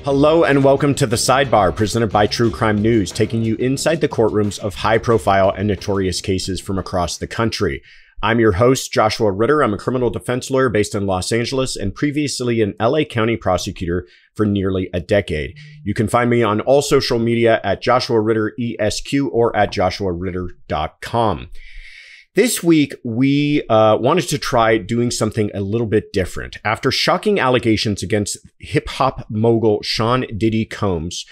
Hello and welcome to the Sidebar, presented by True Crime News, taking you inside the courtrooms of high-profile and notorious cases from across the country. I'm your host, Joshua Ritter. I'm a criminal defense lawyer based in Los Angeles and previously an LA County prosecutor for nearly a decade. You can find me on all social media at Joshua Ritter ESQ or at joshuaritter.com. This week, we wanted to try doing something a little bit different. After shocking allegations against hip-hop mogul Sean Diddy Combs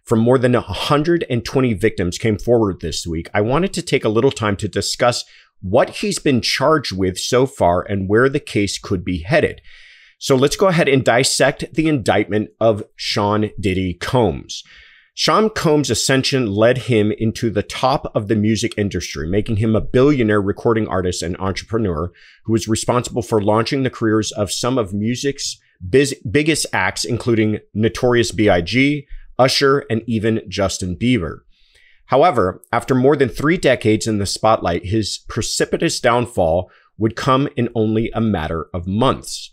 from more than 120 victims came forward this week, I wanted to take a little time to discuss what he's been charged with so far and where the case could be headed. So let's go ahead and dissect the indictment of Sean Diddy Combs. Sean Combs' ascension led him into the top of the music industry, making him a billionaire recording artist and entrepreneur who was responsible for launching the careers of some of music's biggest acts, including Notorious B.I.G., Usher, and even Justin Bieber. However, after more than 3 decades in the spotlight, his precipitous downfall would come in only a matter of months.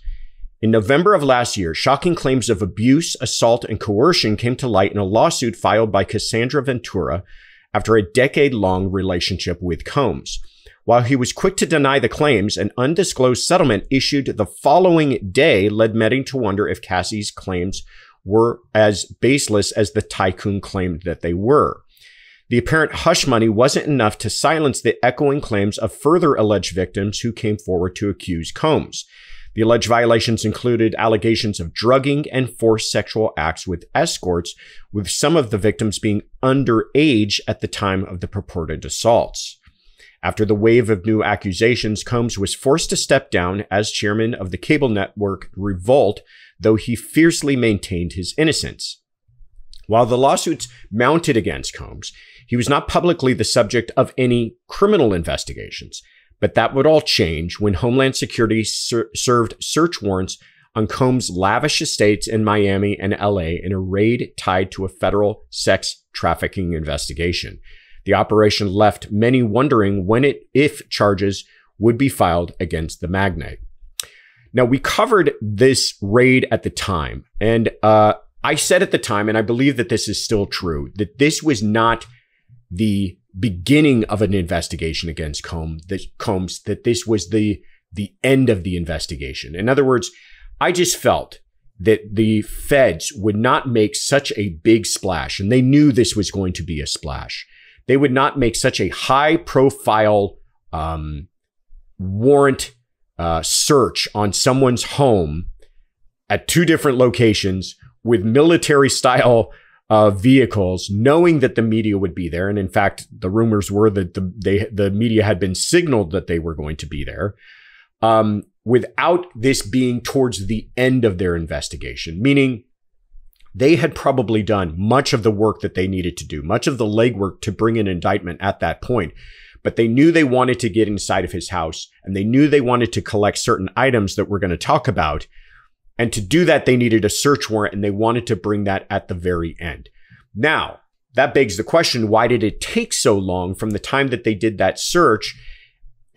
In November of last year, shocking claims of abuse, assault, and coercion came to light in a lawsuit filed by Cassandra Ventura after a decade-long relationship with Combs. While he was quick to deny the claims, an undisclosed settlement issued the following day led many to wonder if Cassie's claims were as baseless as the tycoon claimed that they were. The apparent hush money wasn't enough to silence the echoing claims of further alleged victims who came forward to accuse Combs. The alleged violations included allegations of drugging and forced sexual acts with escorts, with some of the victims being underage at the time of the purported assaults. After the wave of new accusations, Combs was forced to step down as chairman of the cable network Revolt, though he fiercely maintained his innocence. While the lawsuits mounted against Combs, he was not publicly the subject of any criminal investigations. But that would all change when Homeland Security served search warrants on Combs' lavish estates in Miami and LA in a raid tied to a federal sex trafficking investigation. The operation left many wondering when if charges would be filed against the magnate. Now, we covered this raid at the time, and I said at the time, and I believe that this is still true, that this was not the beginning of an investigation against Combs, that this was the end of the investigation. In other words, I just felt that the feds would not make such a big splash, and they knew this was going to be a splash. They would not make such a high-profile warrant search on someone's home at 2 different locations with military-style vehicles, knowing that the media would be there. And in fact, the rumors were that the media had been signaled that they were going to be there, without this being towards the end of their investigation, meaning they had probably done much of the work that they needed to do, much of the legwork to bring an indictment at that point. But they knew they wanted to get inside of his house, and they knew they wanted to collect certain items that we're going to talk about. And to do that, they needed a search warrant, and they wanted to bring that at the very end. Now, that begs the question, why did it take so long from the time that they did that search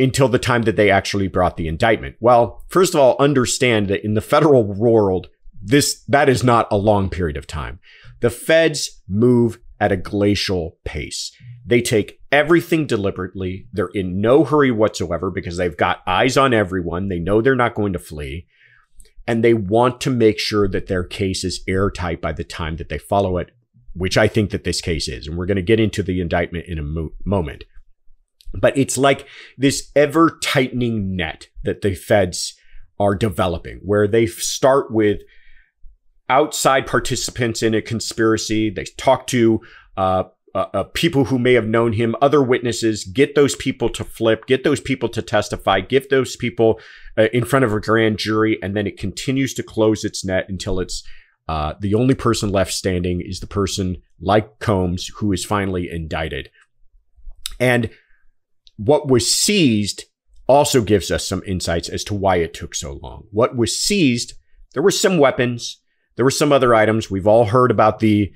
until the time that they actually brought the indictment? Well, first of all, understand that in the federal world, that is not a long period of time. The feds move at a glacial pace. They take everything deliberately. They're in no hurry whatsoever because they've got eyes on everyone. They know they're not going to flee. And they want to make sure that their case is airtight by the time that they follow it, which I think that this case is. And we're going to get into the indictment in a moment. But it's like this ever-tightening net that the feds are developing, where they start with outside participants in a conspiracy. They talk to people who may have known him, other witnesses, get those people to flip, get those people to testify, get those people in front of a grand jury, and then it continues to close its net until it's the only person left standing is the person like Combs who is finally indicted. And what was seized also gives us some insights as to why it took so long. What was seized, there were some weapons, there were some other items. We've all heard about the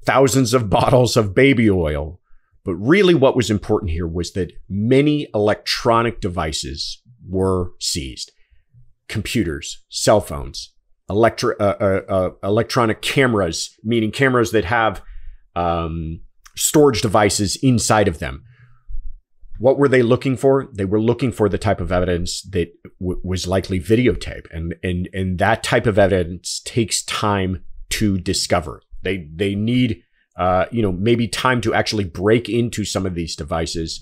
thousands of bottles of baby oil. But really what was important here was that many electronic devices were seized. Computers, cell phones, electronic cameras, meaning cameras that have storage devices inside of them. What were they looking for? They were looking for the type of evidence that was likely videotape. And that type of evidence takes time to discover. They need, maybe time to actually break into some of these devices,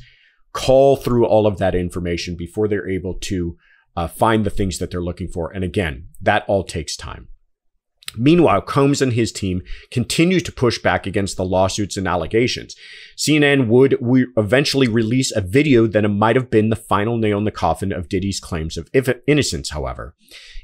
call through all of that information before they're able to find the things that they're looking for. And again, that all takes time. Meanwhile, Combs and his team continue to push back against the lawsuits and allegations. CNN would eventually release a video that might have been the final nail in the coffin of Diddy's claims of innocence, however.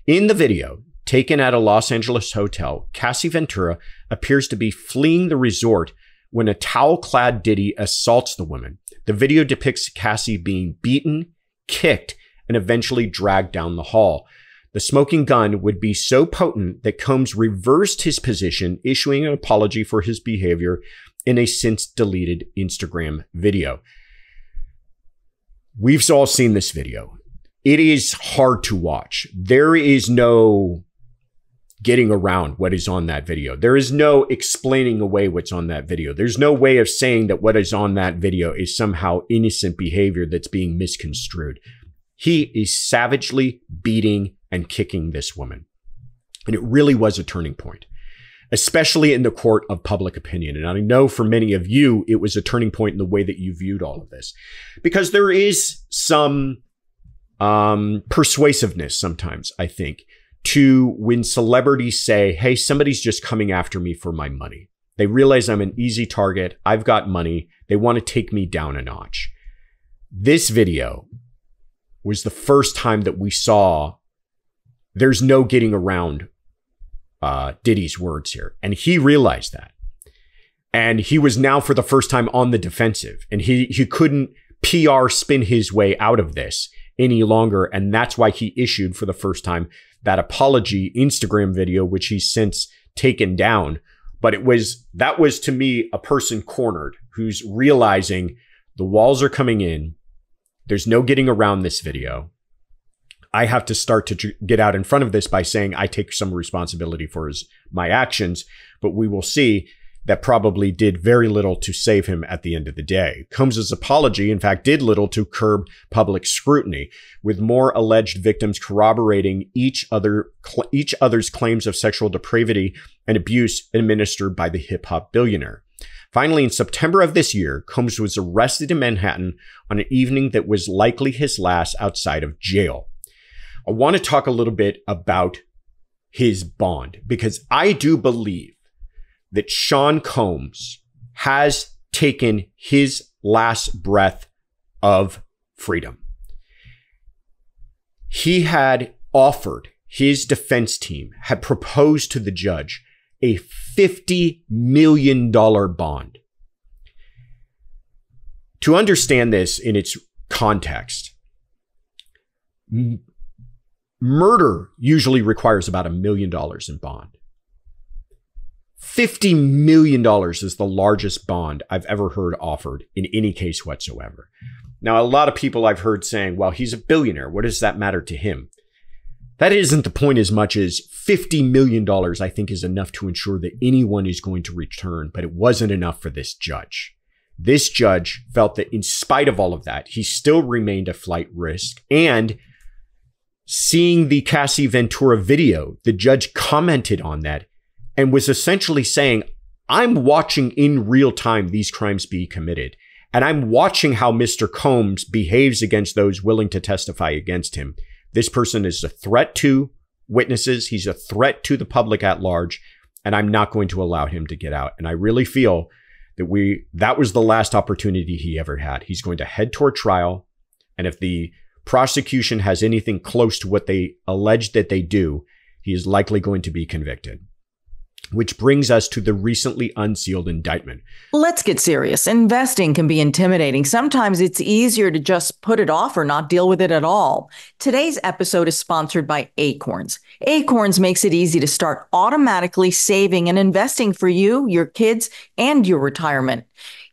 In the video, taken at a Los Angeles hotel, Cassie Ventura appears to be fleeing the resort when a towel-clad Diddy assaults the woman. The video depicts Cassie being beaten, kicked, and eventually dragged down the hall. The smoking gun would be so potent that Combs reversed his position, issuing an apology for his behavior in a since deleted Instagram video. We've all seen this video. It is hard to watch. There is no getting around what is on that video. There is no explaining away what's on that video. There's no way of saying that what is on that video is somehow innocent behavior that's being misconstrued. He is savagely beating and kicking this woman. And it really was a turning point, especially in the court of public opinion. And I know for many of you, it was a turning point in the way that you viewed all of this, because there is some persuasiveness sometimes, I think, to when celebrities say, hey, somebody's just coming after me for my money. They realize I'm an easy target. I've got money. They want to take me down a notch. This video was the first time that we saw there's no getting around Diddy's words here. And he realized that. And he was now for the first time on the defensive. And he couldn't PR spin his way out of this any longer. And that's why he issued for the first time that apology Instagram video, which he's since taken down. But that was to me a person cornered who's realizing the walls are coming in. There's no getting around this video. I have to start to get out in front of this by saying I take some responsibility for my actions, but we will see that probably did very little to save him at the end of the day. Combs's apology, in fact, did little to curb public scrutiny, with more alleged victims corroborating each other's claims of sexual depravity and abuse administered by the hip-hop billionaire. Finally, in September of this year, Combs was arrested in Manhattan on an evening that was likely his last outside of jail. I want to talk a little bit about his bond, because I do believe that Sean Combs has taken his last breath of freedom. He had offered, his defense team had proposed to the judge a $50 million bond. To understand this in its context, murder usually requires about $1 million in bond. $50 million is the largest bond I've ever heard offered in any case whatsoever. Now, a lot of people I've heard saying, well, he's a billionaire. What does that matter to him? That isn't the point as much as $50 million, I think, is enough to ensure that anyone is going to return, but it wasn't enough for this judge. This judge felt that in spite of all of that, he still remained a flight risk. And seeing the Cassie Ventura video, the judge commented on that and was essentially saying, I'm watching in real time these crimes be committed. And I'm watching how Mr. Combs behaves against those willing to testify against him. This person is a threat to witnesses. He's a threat to the public at large. And I'm not going to allow him to get out. And I really feel that was the last opportunity he ever had. He's going to head toward trial. And if the prosecution has anything close to what they allege that they do, he is likely going to be convicted. Which brings us to the recently unsealed indictment. Let's get serious. Investing can be intimidating. Sometimes it's easier to just put it off or not deal with it at all. Today's episode is sponsored by Acorns. Acorns makes it easy to start automatically saving and investing for you, your kids, and your retirement.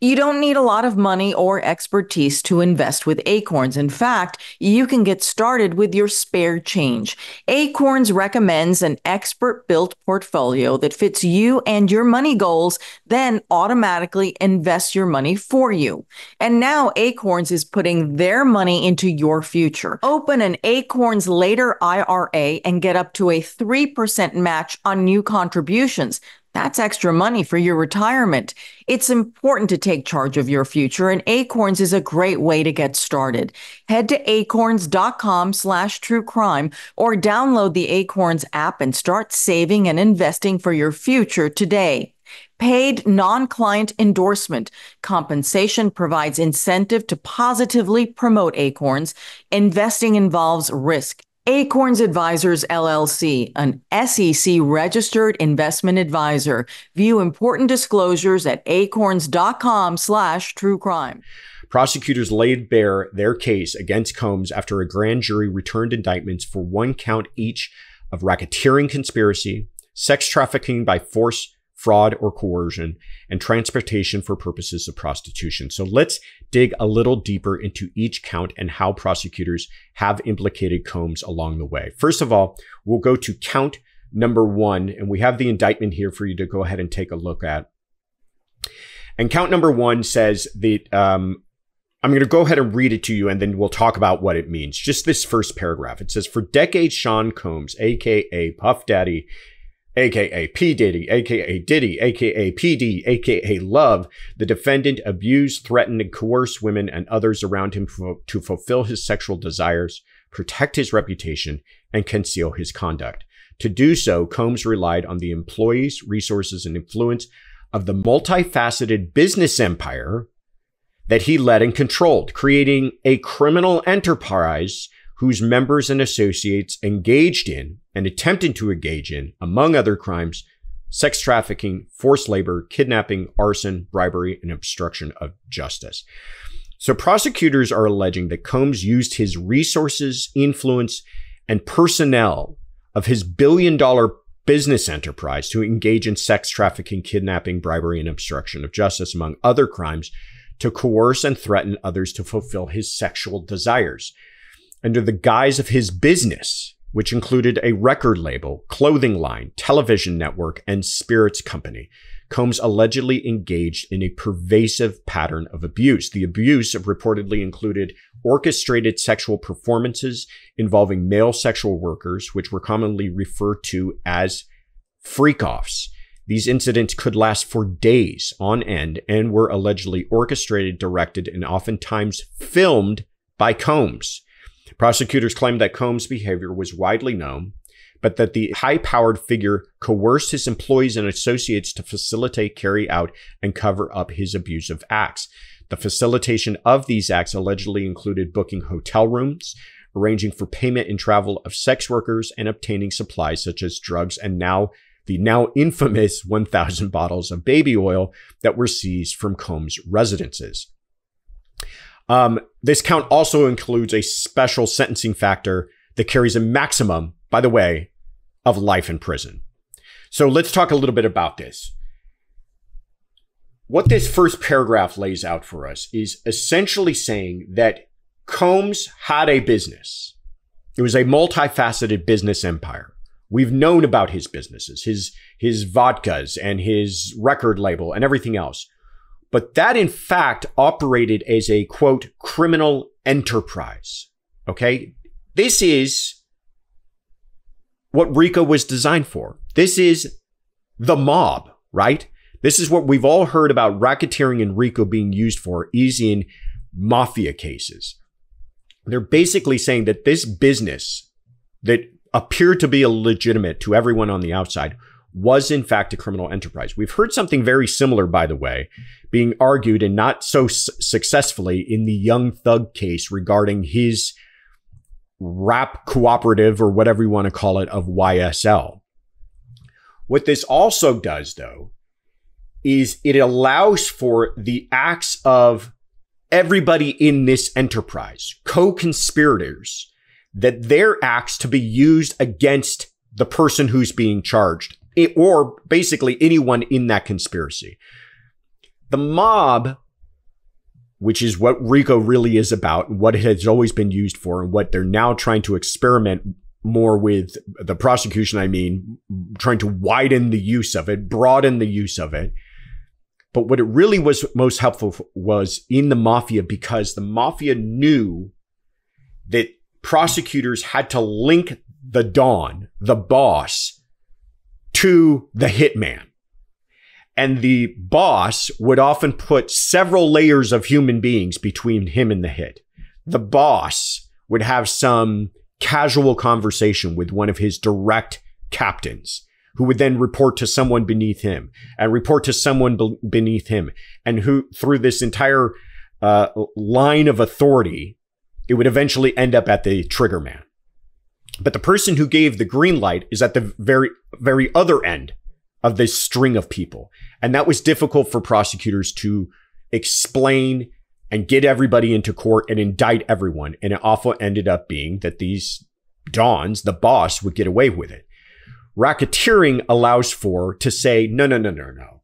You don't need a lot of money or expertise to invest with Acorns. In fact, you can get started with your spare change. Acorns recommends an expert-built portfolio that fits you and your money goals, then automatically invests your money for you. And now Acorns is putting their money into your future. Open an Acorns Later IRA and get up to a 3% match on new contributions. That's extra money for your retirement. It's important to take charge of your future, and Acorns is a great way to get started. Head to acorns.com/truecrime or download the Acorns app and start saving and investing for your future today. Paid non-client endorsement. Compensation provides incentive to positively promote Acorns. Investing involves risk. Acorns Advisors, LLC, an SEC-registered investment advisor. View important disclosures at acorns.com/truecrime. Prosecutors laid bare their case against Combs after a grand jury returned indictments for 1 count each of racketeering conspiracy, sex trafficking by force, fraud, or coercion, and transportation for purposes of prostitution. So let's dig a little deeper into each count and how prosecutors have implicated Combs along the way. First of all, we'll go to count number 1, and we have the indictment here for you to go ahead and take a look at. And count number 1 says that, I'm going to go ahead and read it to you, and then we'll talk about what it means. Just this first paragraph. It says, for decades, Sean Combs, a.k.a. Puff Daddy, a.k.a. P. Diddy, a.k.a. Diddy, a.k.a. PD, a.k.a. Love, the defendant abused, threatened, and coerced women and others around him to fulfill his sexual desires, protect his reputation, and conceal his conduct. To do so, Combs relied on the employees, resources, and influence of the multifaceted business empire that he led and controlled, creating a criminal enterprise whose members and associates engaged in and attempted to engage in, among other crimes, sex trafficking, forced labor, kidnapping, arson, bribery, and obstruction of justice. So prosecutors are alleging that Combs used his resources, influence, and personnel of his billion-dollar business enterprise to engage in sex trafficking, kidnapping, bribery, and obstruction of justice, among other crimes, to coerce and threaten others to fulfill his sexual desires. Under the guise of his business, which included a record label, clothing line, television network, and spirits company, Combs allegedly engaged in a pervasive pattern of abuse. The abuse reportedly included orchestrated sexual performances involving male sexual workers, which were commonly referred to as freak-offs. These incidents could last for days on end and were allegedly orchestrated, directed, and oftentimes filmed by Combs. Prosecutors claimed that Combs' behavior was widely known, but that the high-powered figure coerced his employees and associates to facilitate, carry out, and cover up his abusive acts. The facilitation of these acts allegedly included booking hotel rooms, arranging for payment and travel of sex workers, and obtaining supplies such as drugs and the now infamous 1,000 bottles of baby oil that were seized from Combs' residences. This count also includes a special sentencing factor that carries a maximum, by the way, of life in prison. So let's talk a little bit about this. What this first paragraph lays out for us is essentially saying that Combs had a business. It was a multifaceted business empire. We've known about his businesses, his vodkas and his record label and everything else. But that, in fact, operated as a, quote, criminal enterprise. Okay? This is what RICO was designed for. This is the mob, right? This is what we've all heard about racketeering and RICO being used for, is in mafia cases. They're basically saying that this business that appeared to be illegitimate to everyone on the outside was in fact a criminal enterprise. We've heard something very similar, by the way, being argued, and not so successfully, in the Young Thug case regarding his rap cooperative, or whatever you want to call it, of YSL. What this also does, though, is it allows for the acts of everybody in this enterprise, co-conspirators, that their acts to be used against the person who's being charged, or basically anyone in that conspiracy. The mob which is what RICO really is about, and what it has always been used for, and what they're now trying to experiment more with, the prosecution, trying to widen the use of it, broaden the use of it. But what it really was most helpful was in the mafia, because the mafia knew that prosecutors had to link the Don, the boss, to the hitman. And the boss would often put several layers of human beings between him and the hit. The boss would have some casual conversation with one of his direct captains, who would then report to someone beneath him and report to someone beneath him. And who, through this entire line of authority, it would eventually end up at the trigger man. But the person who gave the green light is at the very, very other end of this string of people. And that was difficult for prosecutors to explain and get everybody into court and indict everyone. And it often ended up being that these Dons, the boss, would get away with it. Racketeering allows to say, no.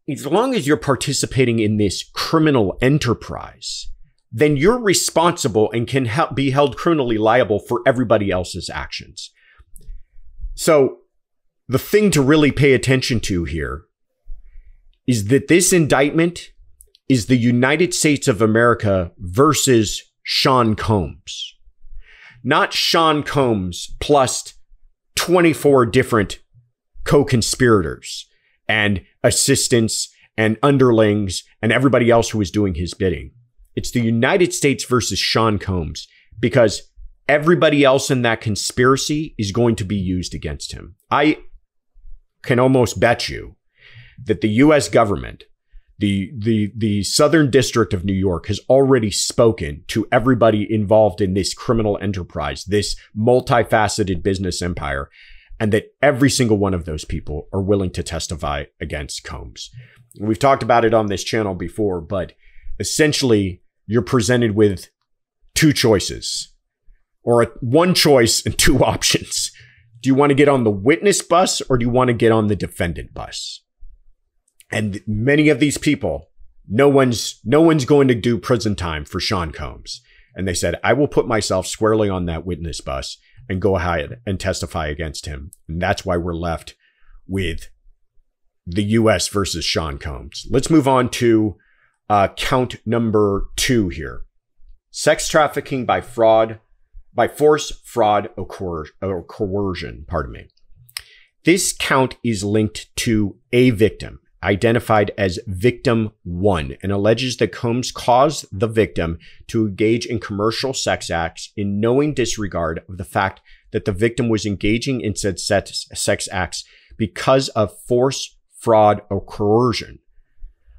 As long as you're participating in this criminal enterprise, then you're responsible and can be held criminally liable for everybody else's actions. So the thing to really pay attention to here is that this indictment is the United States of America versus Sean Combs. Not Sean Combs plus 24 different co-conspirators and assistants and underlings and everybody else who was doing his bidding. It's the United States versus Sean Combs, because everybody else in that conspiracy is going to be used against him. I can almost bet you that the U.S. government, the Southern District of New York, has already spoken to everybody involved in this criminal enterprise, this multifaceted business empire, and that every single one of those people are willing to testify against Combs. We've talked about it on this channel before, but essentially you're presented with two choices, or one choice and two options. Do you want to get on the witness bus, or do you want to get on the defendant bus? And many of these people, no one's going to do prison time for Sean Combs. And they said, I will put myself squarely on that witness bus and go ahead and testify against him. And that's why we're left with the U.S. versus Sean Combs. Let's move on to count number 2 here. Sex trafficking by force, fraud, or coercion, pardon me. This count is linked to a victim, identified as victim 1, and alleges that Combs caused the victim to engage in commercial sex acts in knowing disregard of the fact that the victim was engaging in said sex acts because of force, fraud, or coercion.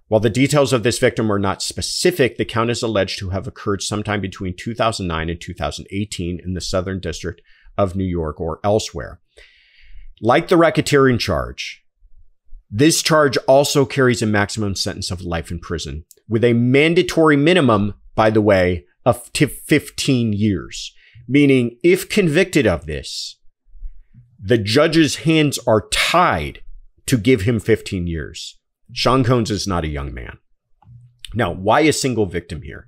While the details of this victim are not specific, the count is alleged to have occurred sometime between 2009 and 2018 in the Southern District of New York or elsewhere. Like the racketeering charge, this charge also carries a maximum sentence of life in prison, with a mandatory minimum, by the way, of 15 years. Meaning, if convicted of this, the judge's hands are tied to give him 15 years. Sean Combs is not a young man. Now, why a single victim here?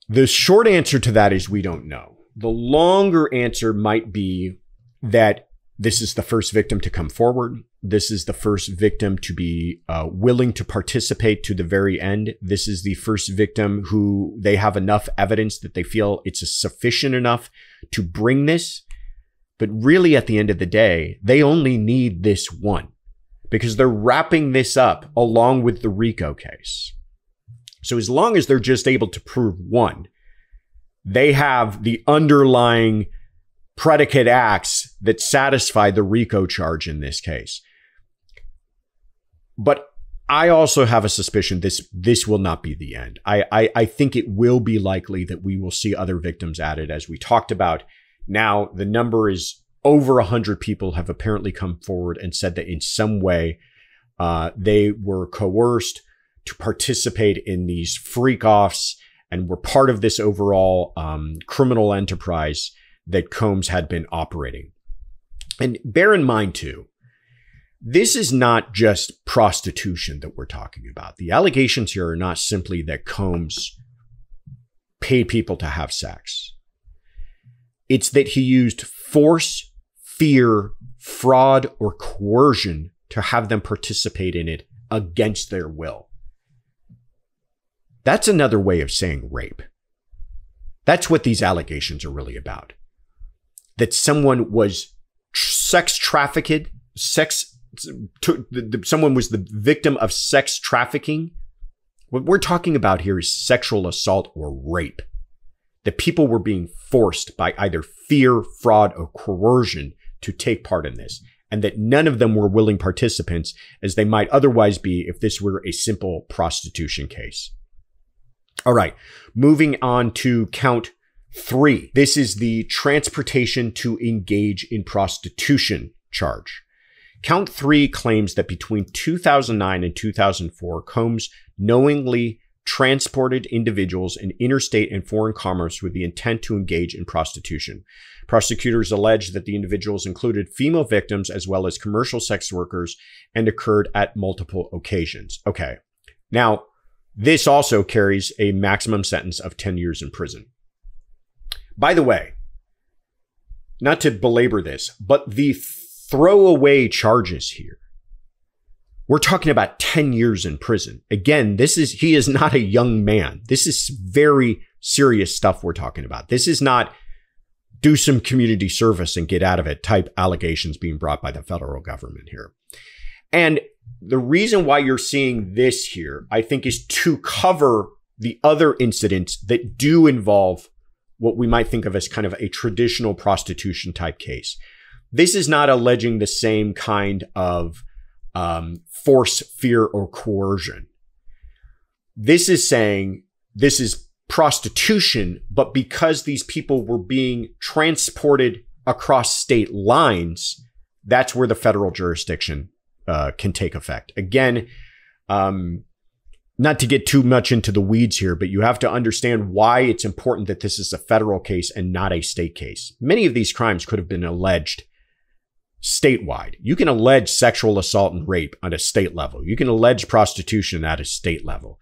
The short answer to that is we don't know. The longer answer might be that this is the first victim to come forward. This is the first victim to be willing to participate to the very end. This is the first victim who they have enough evidence that they feel it's sufficient enough to bring this. But really, at the end of the day, they only need this one, because they're wrapping this up along with the RICO case. So as long as they're just able to prove one, they have the underlying predicate acts that satisfy the RICO charge in this case. But I also have a suspicion this will not be the end. I think it will be likely that we will see other victims added, as we talked about. Now, the number is over 100 people have apparently come forward and said that in some way they were coerced to participate in these freak-offs and were part of this overall criminal enterprise that Combs had been operating. And bear in mind, too, this is not just prostitution that we're talking about. The allegations here are not simply that Combs paid people to have sex. It's that he used force, fear, fraud, or coercion to have them participate in it against their will. That's another way of saying rape. That's what these allegations are really about. That someone was sex trafficked, someone was the victim of sex trafficking. What we're talking about here is sexual assault or rape. That people were being forced by either fear, fraud, or coercion to take part in this, and that none of them were willing participants as they might otherwise be if this were a simple prostitution case. All right, moving on to count 3. This is the transportation to engage in prostitution charge. Count 3 claims that between 2009 and 2004, Combs knowingly transported individuals in interstate and foreign commerce with the intent to engage in prostitution. Prosecutors allege that the individuals included female victims as well as commercial sex workers and occurred at multiple occasions. Okay. Now, this also carries a maximum sentence of 10 years in prison. By the way, not to belabor this, but the throwaway charges here, we're talking about 10 years in prison. Again, he is not a young man. This is very serious stuff we're talking about. This is not do some community service and get out of it type allegations being brought by the federal government here. And the reason why you're seeing this here, I think, is to cover the other incidents that do involve what we might think of as kind of a traditional prostitution type case. This is not alleging the same kind of force, fear, or coercion. This is saying this is prostitution, but because these people were being transported across state lines, that's where the federal jurisdiction can take effect. Again, not to get too much into the weeds here, but you have to understand why it's important that this is a federal case and not a state case. Many of these crimes could have been alleged statewide. You can allege sexual assault and rape on a state level. You can allege prostitution at a state level.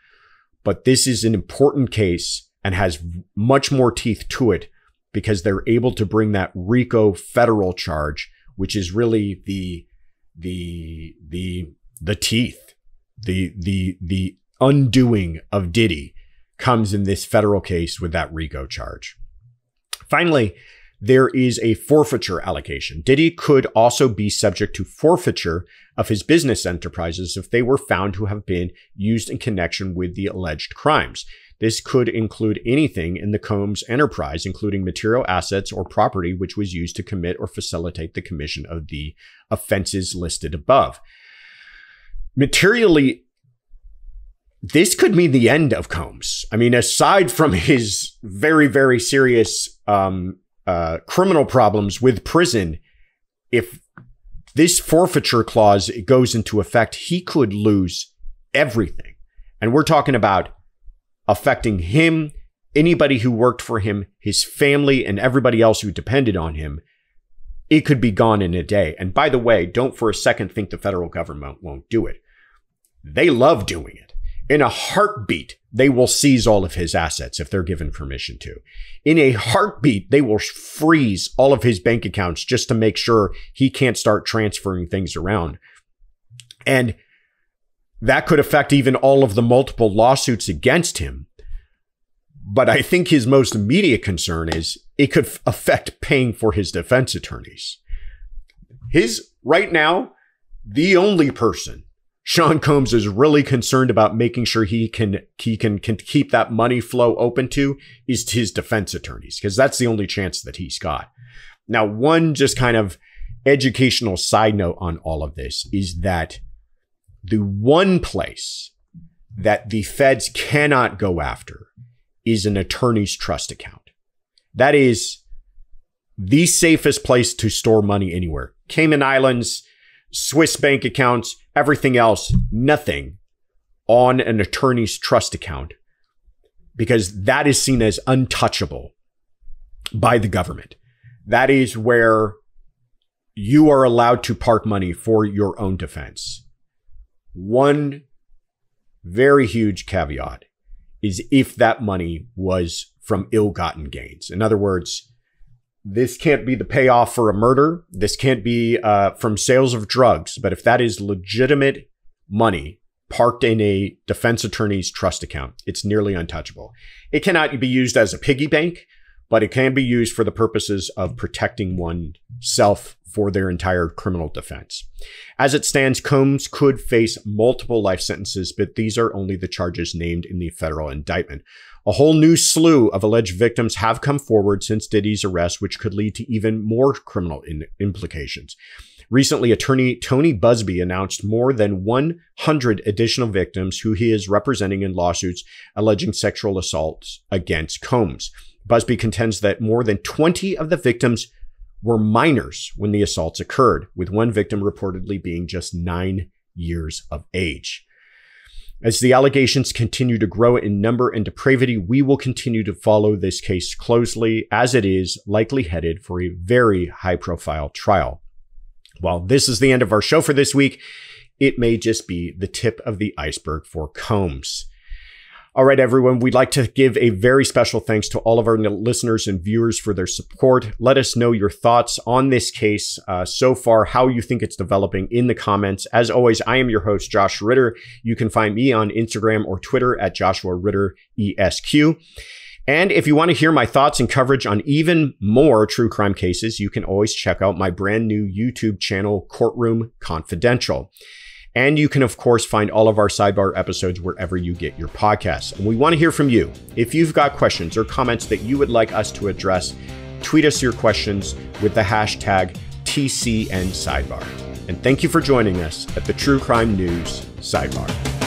But this is an important case and has much more teeth to it because they're able to bring that RICO federal charge, which is really the teeth, the undoing of Diddy comes in this federal case with that RICO charge. Finally, there is a forfeiture allegation. Diddy could also be subject to forfeiture of his business enterprises if they were found to have been used in connection with the alleged crimes. This could include anything in the Combs enterprise, including material assets or property which was used to commit or facilitate the commission of the offenses listed above. Materially, this could mean the end of Combs. I mean, aside from his very, very serious criminal problems with prison, if this forfeiture clause goes into effect, he could lose everything. And we're talking about affecting him, anybody who worked for him, his family, and everybody else who depended on him. It could be gone in a day. And by the way, don't for a second think the federal government won't do it. They love doing it. In a heartbeat, they will seize all of his assets if they're given permission to. In a heartbeat, they will freeze all of his bank accounts just to make sure he can't start transferring things around. And that could affect even all of the multiple lawsuits against him. But I think his most immediate concern is it could affect paying for his defense attorneys. Right now, the only person Sean Combs is really concerned about making sure he can keep that money flow open to is his defense attorneys, because that's the only chance that he's got. Now, one just kind of educational side note on all of this is that the one place that the feds cannot go after is an attorney's trust account. That is the safest place to store money anywhere. Cayman Islands, Swiss bank accounts, everything else, nothing on an attorney's trust account, because that is seen as untouchable by the government. That is where you are allowed to park money for your own defense. One very huge caveat is if that money was from ill-gotten gains. In other words, this can't be the payoff for a murder. This can't be from sales of drugs. But if that is legitimate money parked in a defense attorney's trust account, it's nearly untouchable. It cannot be used as a piggy bank, but it can be used for the purposes of protecting oneself for their entire criminal defense. As it stands, Combs could face multiple life sentences, but these are only the charges named in the federal indictment. A whole new slew of alleged victims have come forward since Diddy's arrest, which could lead to even more criminal implications. Recently, attorney Tony Busby announced more than 100 additional victims who he is representing in lawsuits alleging sexual assaults against Combs. Busby contends that more than 20 of the victims were minors when the assaults occurred, with one victim reportedly being just 9 years of age. As the allegations continue to grow in number and depravity, we will continue to follow this case closely, as it is likely headed for a very high-profile trial. While this is the end of our show for this week, it may just be the tip of the iceberg for Combs. All right, everyone, we'd like to give a very special thanks to all of our listeners and viewers for their support. Let us know your thoughts on this case so far, how you think it's developing in the comments. As always, I am your host, Joshua Ritter. You can find me on Instagram or Twitter at Joshua Ritter ESQ. And if you want to hear my thoughts and coverage on even more true crime cases, you can always check out my brand new YouTube channel, Courtroom Confidential. And you can, of course, find all of our Sidebar episodes wherever you get your podcasts. And we want to hear from you. If you've got questions or comments that you would like us to address, tweet us your questions with the hashtag TCNSidebar. And thank you for joining us at the True Crime News Sidebar.